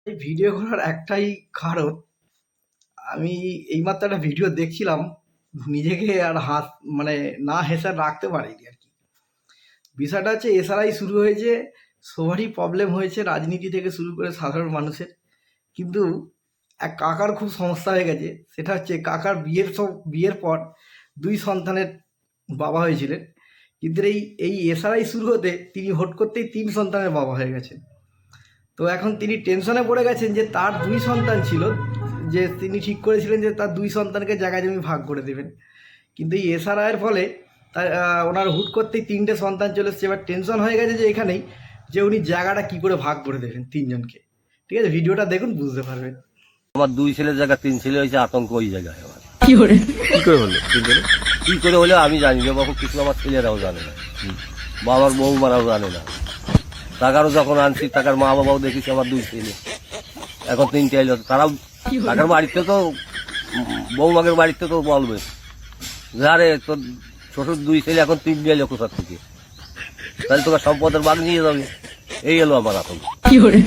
এই ভিডিও করার একটাই কারণ, আমি এইমাত্র একটা ভিডিও দেখছিলাম, নিজেকে আর মানে না হেসে রাখতে পারিনি আর কি। বিষয়টা হচ্ছে এসআরআই শুরু হয়েছে, সবারই প্রবলেম হয়েছে, রাজনীতি থেকে শুরু করে সাধারণ মানুষের। কিন্তু এক কাকার খুব সমস্যা হয়ে গেছে, সেটা হচ্ছে কাকার বিয়ের পর 2 সন্তানের বাবা হয়েছিলেন, কিন্তু এই এসআরআই শুরু হতে তিনি হুট করতেই 3 সন্তানের বাবা হয়ে গেছেন। তো এখন তিনি টেনশনে পড়ে গেছেন যে তার 2 সন্তান ছিল, যে তিনি ঠিক করেছিলেন যে তার 2 সন্তানকে জায়গা জমি ভাগ করে দেবেন। কিন্তু এই এসআরআইয়ের ফলে তার ওনার হুট করতেই 3টে সন্তান চলে এসছে। এবার টেনশন হয়ে গেছে যে এখানেই, যে উনি জায়গাটা কী করে ভাগ করে দেবেন 3 জনকে। ঠিক আছে, ভিডিওটা দেখুন, বুঝতে পারবেন। আমার 2 ছেলের জায়গা 3 ছেলে হয়েছে, আতঙ্ক ওই জায়গায় আমার। কি করে হলো কি করে হলো আমি জানি না বাবু, কিছু আমার ছেলেরাও জানে না, বাবার বৌমারাও জানে না। টাকারও যখন আনছি, টাকার মা বাবাও দেখেছি আমার 2 ছেলে, এখন 3টে এলো। তারাও টাকার বাড়িতে তো, বৌমাগের বাড়িতে তো বলবে যারে তোর ছোট 2 ছেলে এখন 3টে এলো কোথার থেকে, তাহলে তোকে সম্পদের ভাগ নিয়ে যাবে। এই এলো আমার আতঙ্ক। কি করে